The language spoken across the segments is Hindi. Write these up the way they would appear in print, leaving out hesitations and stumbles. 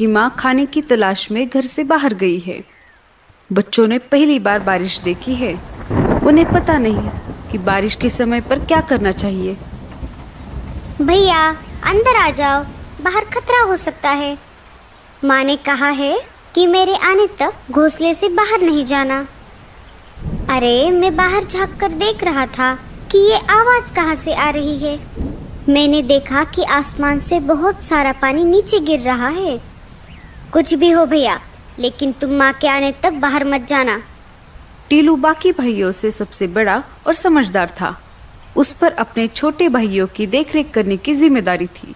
उनकी माँ खाने की तलाश में घर से बाहर गई है। बच्चों ने पहली बार बारिश देखी है। उन्हें पता नहीं कि बारिश के समय पर क्या करना चाहिए। भैया अंदर आ जाओ, बाहर खतरा हो सकता है। माँ ने कहा है कि मेरे आने तक घोंसले से बाहर नहीं जाना। अरे मैं बाहर झांक कर देख रहा था कि ये आवाज कहाँ से आ रही है। मैंने देखा कि आसमान से बहुत सारा पानी नीचे गिर रहा है। कुछ भी हो भैया, लेकिन तुम माँ के आने तक बाहर मत जाना। टीलू बाकी भाइयों से सबसे बड़ा और समझदार था। उस पर अपने छोटे भाइयों की देखरेख करने की जिम्मेदारी थी।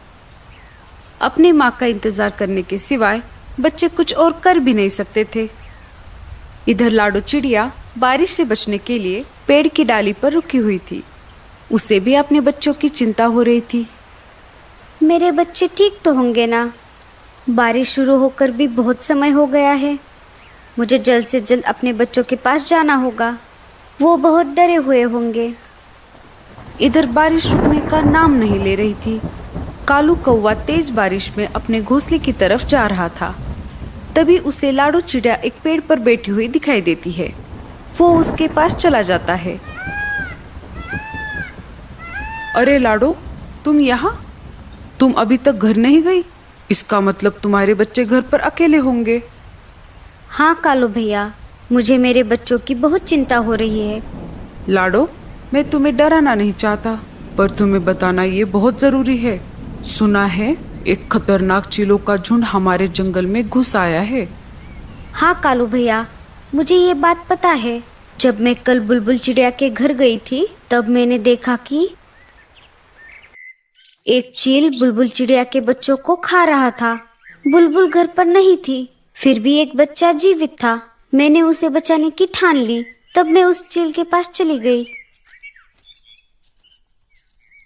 अपने माँ का इंतजार करने के सिवाय बच्चे कुछ और कर भी नहीं सकते थे। इधर लाडो चिड़िया बारिश से बचने के लिए पेड़ की डाली पर रुकी हुई थी। उसे भी अपने बच्चों की चिंता हो रही थी। मेरे बच्चे ठीक तो होंगे ना? बारिश शुरू होकर भी बहुत समय हो गया है। मुझे जल्द से जल्द अपने बच्चों के पास जाना होगा। वो बहुत डरे हुए होंगे। इधर बारिश रुकने का नाम नहीं ले रही थी। कालू कौवा तेज बारिश में अपने घोंसले की तरफ जा रहा था। तभी उसे लाडो चिड़िया एक पेड़ पर बैठी हुई दिखाई देती है। वो उसके पास चला जाता है। अरे लाडो, तुम यहाँ? तुम अभी तक घर नहीं गई? इसका मतलब तुम्हारे बच्चे घर पर अकेले होंगे। हाँ कालू भैया, मुझे मेरे बच्चों की बहुत चिंता हो रही है। लाडो, मैं तुम्हें डराना नहीं चाहता, पर तुम्हें बताना ये बहुत जरूरी है। सुना है एक खतरनाक चीलों का झुंड हमारे जंगल में घुस आया है। हाँ कालू भैया, मुझे ये बात पता है। जब मैं कल बुलबुल चिड़िया के घर गई थी, तब मैंने देखा कि एक चील बुलबुल चिड़िया के बच्चों को खा रहा था। बुलबुल घर पर नहीं थी, फिर भी एक बच्चा जीवित था। मैंने उसे बचाने की ठान ली। तब मैं उस चील के पास चली गई।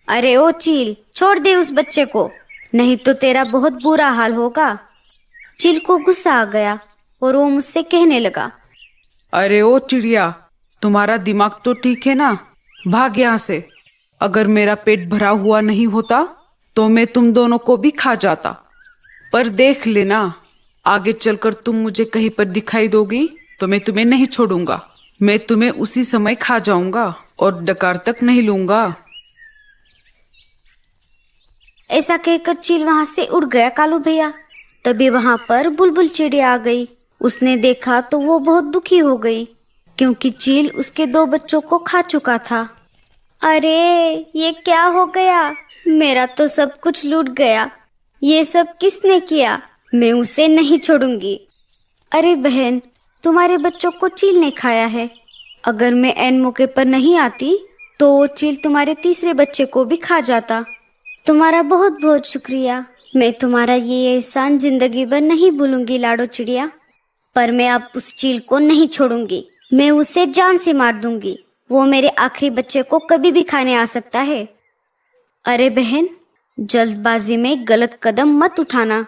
अरे ओ चील, छोड़ दे उस बच्चे को, नहीं तो तेरा बहुत बुरा हाल होगा। चील को गुस्सा आ गया और वो मुझसे कहने लगा, अरे ओ चिड़िया, तुम्हारा दिमाग तो ठीक है ना? भाग यहाँ से। अगर मेरा पेट भरा हुआ नहीं होता तो मैं तुम दोनों को भी खा जाता। पर देख लेना, आगे चलकर तुम मुझे कहीं पर दिखाई दोगी तो मैं तुम्हें नहीं छोड़ूंगा। मैं तुम्हें उसी समय खा जाऊंगा और डकार तक नहीं लूंगा। ऐसा कहकर चील वहां से उड़ गया कालू भैया। तभी वहां पर बुलबुल चिड़िया आ गई। उसने देखा तो वो बहुत दुखी हो गई, क्योंकि चील उसके 2 बच्चों को खा चुका था। अरे ये क्या हो गया? मेरा तो सब कुछ लूट गया। ये सब किसने किया? मैं उसे नहीं छोड़ूंगी। अरे बहन, तुम्हारे बच्चों को चील ने खाया है। अगर मैं ऐन मौके पर नहीं आती तो वो चील तुम्हारे तीसरे बच्चे को भी खा जाता। तुम्हारा बहुत बहुत शुक्रिया। मैं तुम्हारा ये एहसान जिंदगी भर नहीं भूलूंगी लाडो चिड़िया। पर मैं अब उस चील को नहीं छोड़ूंगी। मैं उसे जान से मार दूंगी। वो मेरे आखिरी बच्चे को कभी भी खाने आ सकता है। अरे बहन, जल्दबाजी में गलत कदम मत उठाना।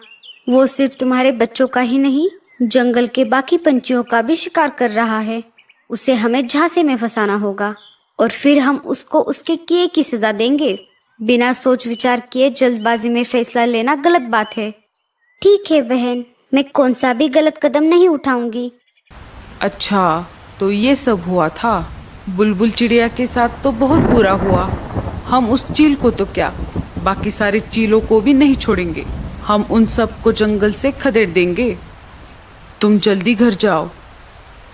वो सिर्फ तुम्हारे बच्चों का ही नहीं, जंगल के बाकी पंछियों का भी शिकार कर रहा है। उसे हमें झांसे में फंसाना होगा और फिर हम उसको उसके किए की सजा देंगे। बिना सोच विचार किए जल्दबाजी में फैसला लेना गलत बात है। ठीक है बहन, मैं कौन सा भी गलत कदम नहीं उठाऊंगी। अच्छा, तो ये सब हुआ था। बुलबुल चिड़िया के साथ तो बहुत बुरा हुआ। हम उस चील को तो क्या, बाकी सारे चीलों को भी नहीं छोड़ेंगे। हम उन सब को जंगल से खदेड़ देंगे। तुम जल्दी घर जाओ।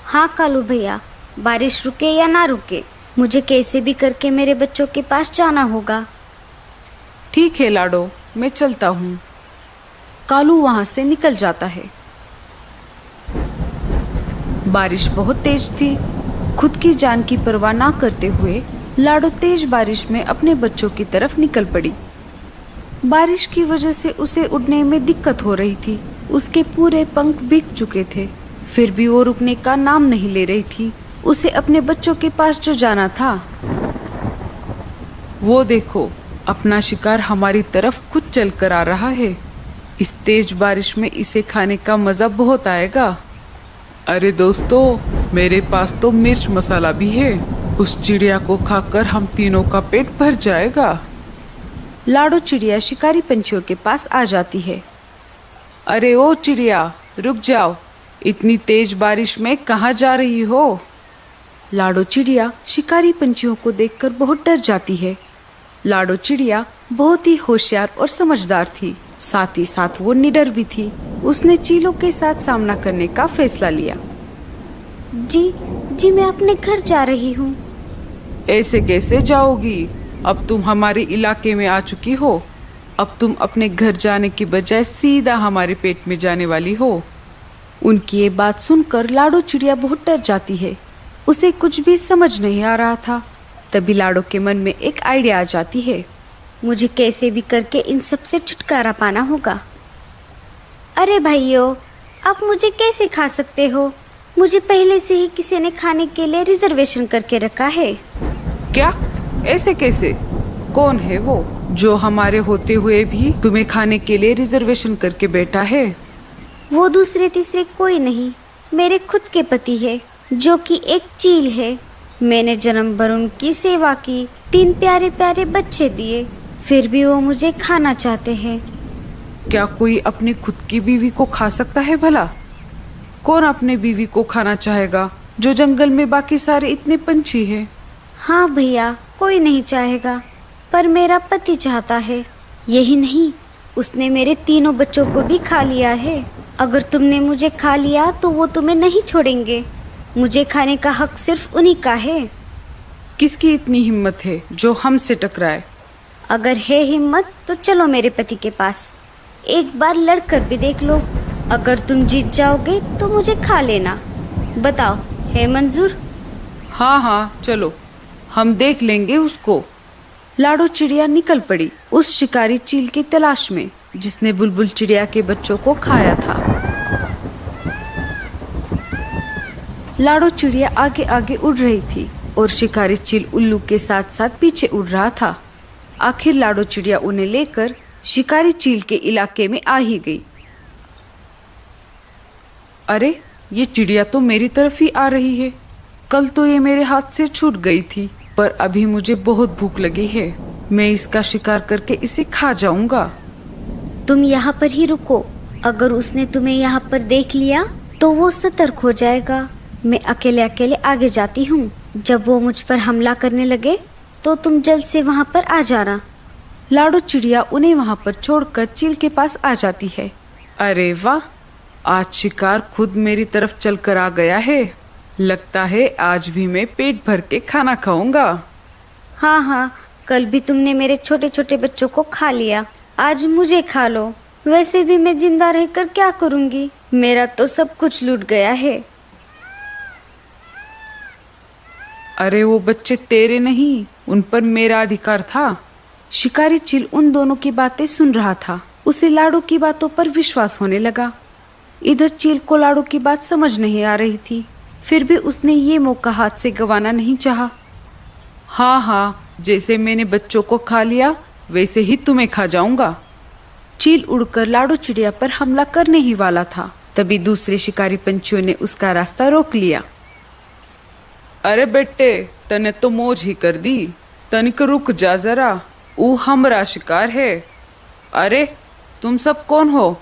हाँ कालू भैया, बारिश रुके या ना रुके, मुझे कैसे भी करके मेरे बच्चों के पास जाना होगा। ठीक है लाडो, मैं चलता हूँ। कालू वहां से निकल जाता है। बारिश बहुत तेज थी। खुद की जान की परवाह ना करते हुए लाडो तेज बारिश में अपने बच्चों की तरफ निकल पड़ी। बारिश की वजह से उसे उड़ने में दिक्कत हो रही थी। उसके पूरे पंख भीग चुके थे, फिर भी वो रुकने का नाम नहीं ले रही थी। उसे अपने बच्चों के पास जो जाना था। वो देखो, अपना शिकार हमारी तरफ खुद चल कर आ रहा है। इस तेज बारिश में इसे खाने का मजा बहुत आएगा। अरे दोस्तों, मेरे पास तो मिर्च मसाला भी है। उस चिड़िया को खाकर हम तीनों का पेट भर जाएगा। लाडो चिड़िया शिकारी पंछियों के पास आ जाती है। अरे ओ चिड़िया, रुक जाओ। इतनी तेज बारिश में कहाँ जा रही हो? लाडो चिड़िया शिकारी पंछियों को देखकर बहुत डर जाती है। लाडो चिड़िया बहुत ही होशियार और समझदार थी, साथ ही साथ वो निडर भी थी। उसने चीलों के साथ सामना करने का फैसला लिया। जी जी, मैं अपने घर जा रही हूँ। ऐसे कैसे जाओगी? अब तुम हमारे इलाके में आ चुकी हो। अब तुम अपने घर जाने की बजाय सीधा हमारे पेट में जाने वाली हो। उनकी ये बात सुनकर लाडो चिड़िया बहुत डर जाती है। उसे कुछ भी समझ नहीं आ रहा था। तभी लाडो के मन में एक आइडिया आ जाती है। मुझे कैसे भी करके इन सब से छुटकारा पाना होगा। अरे भाइयों, आप मुझे कैसे खा सकते हो? मुझे पहले से ही किसी ने खाने के लिए रिजर्वेशन करके रखा है। क्या? ऐसे कैसे? कौन है वो जो हमारे होते हुए भी तुम्हें खाने के लिए रिजर्वेशन करके बैठा है? वो दूसरे तीसरे कोई नहीं, मेरे खुद के पति है, जो कि एक चील है। मैंने जन्म भर उनकी सेवा की, 3 प्यारे प्यारे बच्चे दिए, फिर भी वो मुझे खाना चाहते हैं। क्या कोई अपनी खुद की बीवी को खा सकता है भला? कौन अपने बीवी को खाना चाहेगा जो जंगल में बाकी सारे इतने पंछी हैं? हाँ भैया, कोई नहीं चाहेगा, पर मेरा पति चाहता है। यही नहीं, उसने मेरे 3 बच्चों को भी खा लिया है। अगर तुमने मुझे खा लिया तो वो तुम्हें नहीं छोड़ेंगे। मुझे खाने का हक सिर्फ उन्हीं का है। किसकी इतनी हिम्मत है जो हमसे टकराए? अगर है हिम्मत तो चलो मेरे पति के पास, एक बार लड़कर भी देख लो। अगर तुम जीत जाओगे तो मुझे खा लेना। बताओ, है मंजूर? हाँ हाँ, चलो, हम देख लेंगे उसको। लाडो चिड़िया निकल पड़ी उस शिकारी चील की तलाश में जिसने बुलबुल चिड़िया के बच्चों को खाया था। लाडो चिड़िया आगे आगे उड़ रही थी और शिकारी चील उल्लू के साथ साथ पीछे उड़ रहा था। आखिर लाडो चिड़िया उन्हें लेकर शिकारी चील के इलाके में आ ही गई। अरे, ये चिड़िया तो मेरी तरफ ही आ रही है। कल तो ये मेरे हाथ से छूट गई थी, पर अभी मुझे बहुत भूख लगी है। मैं इसका शिकार करके इसे खा जाऊंगा। तुम यहाँ पर ही रुको। अगर उसने तुम्हें यहाँ पर देख लिया तो वो सतर्क हो जाएगा। मैं अकेले अकेले आगे जाती हूँ। जब वो मुझ पर हमला करने लगे तो तुम जल्द से वहाँ पर आ जाना। लाडो चिड़िया उन्हें वहाँ पर छोड़कर चील के पास आ जाती है। अरे वाह, आज शिकार खुद मेरी तरफ चलकर आ गया है। लगता है आज भी मैं पेट भर के खाना खाऊंगा। हाँ हाँ, कल भी तुमने मेरे छोटे छोटे बच्चों को खा लिया, आज मुझे खा लो। वैसे भी मैं जिंदा रहकर क्या करूँगी? मेरा तो सब कुछ लूट गया है। अरे, वो बच्चे तेरे नहीं, उन पर मेरा अधिकार था। शिकारी चील उन दोनों की बातें सुन रहा था। उसे लाडो की बातों पर विश्वास होने लगा। इधर चील को लाडो की बात समझ नहीं आ रही थी, फिर भी उसने ये मौका हाथ से गंवाना नहीं चाहा। हाँ हाँ, जैसे मैंने बच्चों को खा लिया वैसे ही तुम्हें खा जाऊंगा। चील उड़कर लाडो चिड़िया पर हमला करने ही वाला था, तभी दूसरे शिकारी पंछियों ने उसका रास्ता रोक लिया। अरे बेटे, तने तो मौज ही कर दी। तनिक रुक जा जरा, ऊ हमरा शिकार है। अरे, तुम सब कौन हो?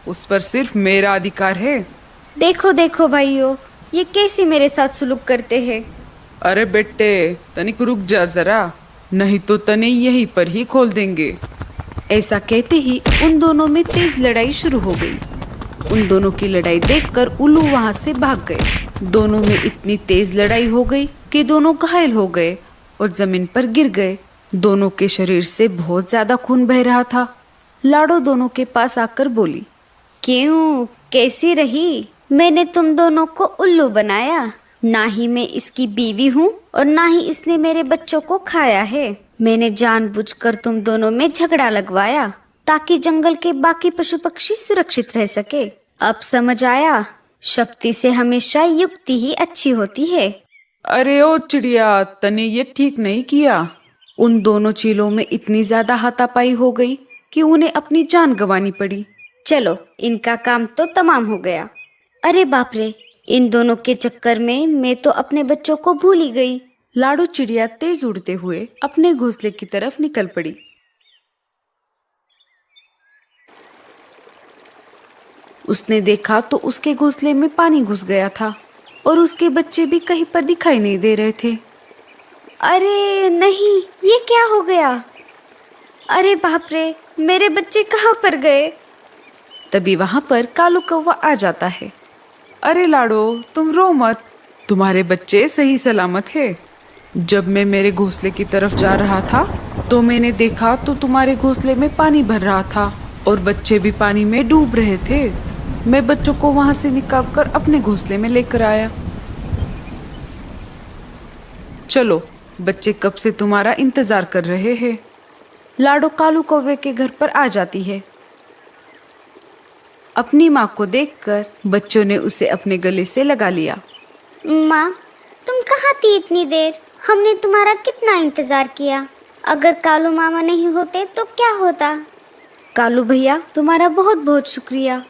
उस पर सिर्फ मेरा अधिकार है। देखो देखो भाइयों, ये कैसे मेरे साथ सुलूक करते हैं। अरे बेटे, तनिक रुक जा जरा, नहीं तो तने यहीं पर ही खोल देंगे। ऐसा कहते ही उन दोनों में तेज लड़ाई शुरू हो गई। उन दोनों की लड़ाई देखकर उल्लू वहां से भाग गए। दोनों में इतनी तेज लड़ाई हो गई कि दोनों घायल हो गए और जमीन पर गिर गए। दोनों के शरीर से बहुत ज्यादा खून बह रहा था। लाडो दोनों के पास आकर बोली, क्यों, कैसी रही? मैंने तुम दोनों को उल्लू बनाया। ना ही मैं इसकी बीवी हूँ और ना ही इसने मेरे बच्चों को खाया है। मैंने जानबूझकर तुम दोनों में झगड़ा लगवाया ताकि जंगल के बाकी पशु पक्षी सुरक्षित रह सके। अब समझ आया, शक्ति से हमेशा युक्ति ही अच्छी होती है। अरे ओ चिड़िया, तने ये ठीक नहीं किया। उन दोनों चीलों में इतनी ज्यादा हाथापाई हो गई कि उन्हें अपनी जान गंवानी पड़ी। चलो, इनका काम तो तमाम हो गया। अरे बाप रे, इन दोनों के चक्कर में मैं तो अपने बच्चों को भूल ही गई। लाडो चिड़िया तेज उड़ते हुए अपने घोंसले की तरफ निकल पड़ी। उसने देखा तो उसके घोंसले में पानी घुस गया था और उसके बच्चे भी कहीं पर दिखाई नहीं दे रहे थे। अरे नहीं, ये क्या हो गया? अरे बाप रे, मेरे बच्चे कहाँ पर गए? तभी वहां पर कालू कौवा आ जाता है। अरे लाडो, तुम रो मत, तुम्हारे बच्चे सही सलामत है। जब मैं मेरे घोंसले की तरफ जा रहा था तो मैंने देखा तो तुम्हारे घोंसले में पानी भर रहा था और बच्चे भी पानी में डूब रहे थे। मैं बच्चों को वहां से निकालकर अपने घोंसले में लेकर आया। चलो, बच्चे कब से तुम्हारा इंतजार कर रहे हैं। लाडो कालू कौवे के घर पर आ जाती है। अपनी माँ को देखकर बच्चों ने उसे अपने गले से लगा लिया। माँ, तुम कहाँ थी इतनी देर? हमने तुम्हारा कितना इंतजार किया। अगर कालू मामा नहीं होते तो क्या होता? कालू भैया, तुम्हारा बहुत बहुत शुक्रिया।